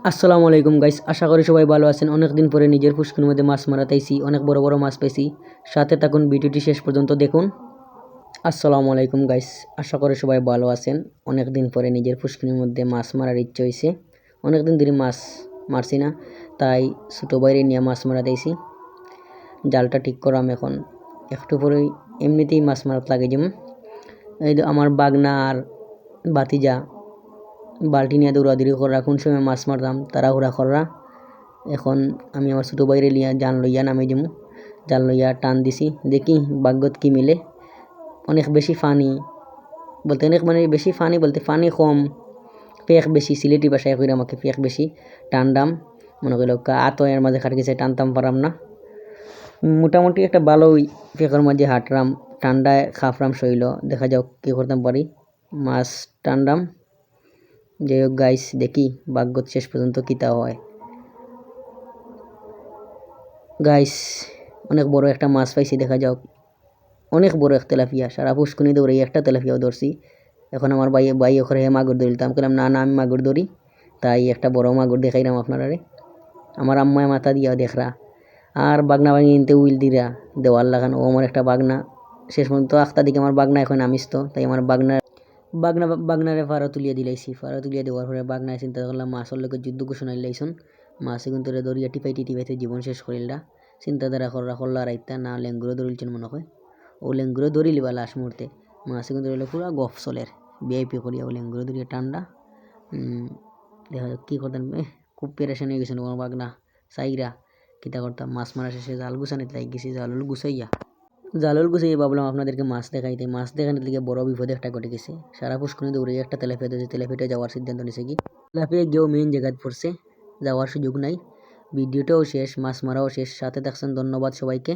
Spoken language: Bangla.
আসসালামু আলাইকুম গাইস, আশা করি সবাই ভালো আছেন। অনেকদিন পরে নিজের পুষ্কির মধ্যে মাছ মারাতে আইছি। অনেক বড় বড় মাছ পেয়েছি। সাথে থাকুন, ভিডিওটি শেষ পর্যন্ত দেখুন। আসসালামু আলাইকুম গাইস, আশা করি সবাই ভালো আছেন। অনেকদিন পরে নিজের পুষ্কির মধ্যে মাছ মারার ইচ্ছে হয়েছে। অনেকদিন ধরে মাছ মারছি না, তাই ছোটো বাইরে নিয়ে মাছ মারাতে আইছি। জালটা ঠিক করাম এখন, একটু পরেই এমনিতেই মাছ মারাতে লাগে। যেমন এই আমার বাগনা আর বাতিজা বালতি নিয়ে দৌড়াদৌড়ি করা, কোন সময় মাছ মারতাম তাড়াহুড়া করা। এখন আমি আমার ছোটো বাইরে লিয়া জাল লইয়া নামে যাবো। জাল লইয়া টান দিছি, দেখি ভাগ্যত কি মিলে। অনেক বেশি ফানি বলতে বেশি ফানি বলতে ফানি কম, পেক বেশি। সিলেটি ভাষায় কইরা আমাকে পেক বেশি টানডাম। মনে করলো আতয়ের মাঝে খাট গেছে, টানতাম পারাম না। মোটামুটি একটা ভালোই পেকের মাঝে হাঁটরাম, ঠান্ডায় খাফরাম শৈল। দেখা যাক কী করতাম পারি। মাছ টানডাম। যাই হোক গাইস, দেখি ভাগ্যত শেষ পর্যন্ত কিতা হয়। গাইস, অনেক বড় একটা মাছ পাইছি, দেখা যাক। অনেক বড় এক তেলাপিয়া, সারা পুষ্কুনি দৌড়ে একটা তেলাপিয়াও ধরছি। এখন আমার ভাই ওখানে মাগুর ধরিতাম, বললাম না না আমি মাগুর ধরি। তাই একটা বড় মাগুর দেখাইলাম আপনারা। আমার আম্মায় মাথা দিয়া দেখরা আর বাগনা ভাঙি নিতে উইল দিরা দেওয়ার লাগানো। ও আমার একটা বাগনা শেষ পর্যন্ত আখতা দিকে আমার বাগনা এখন আমিস তো, তাই আমার বাগনারে ফাড়া তুলিয়ে দিলাইছি। ফাড়া তুলিয়ে দেওয়ার পরে বাগনায় চিন্তা করলাম মাছের লোকের যুদ্ধ ঘোষণা দিলাইছুন। মাছ এখন তোরে দরিয়া টিপাইতে জীবন শেষ করিলা। চিন্তাধারা করলা রাইতা না লেঙ্গুরে ধরিলছেন মনে হয়। ও লেঙ্গুরে ধরিলিবা লাস্ট মুহূর্তে। মাছ এখন ধরিলে পুরা গফ চলের ভিআইপি করিয়া ও লেঙ্গুরে ধরিয়া টান্ডা। দেখা যাক কী করতেন। খুব পেরেশান হয়ে গেছেন আমার বাগনা সাইরা। কিতা করতাম, মাছ মারা শেষে জাল গুছানিতে লাগ গেছি। জালুল গুছাইয়া ভাবলাম আপনাদেরকে মাছ দেখাইতে। মাছ দেখানোর দিকে বড় বিপদ একটা ঘটে গেছে। সারা পুষ্কুনি দৌড়ে একটা তেলাপিয়া ধরেছে। তেলাপিয়াটা যাওয়ার সিদ্ধান্ত নিছে কি, তেলাপিয়া গিয়েও মেইন জায়গায় পড়ছে, যাওয়ার সুযোগ নাই। ভিডিওটাও শেষ, মাছ মারাও শেষ। সাথে থাকছেন, ধন্যবাদ সবাইকে।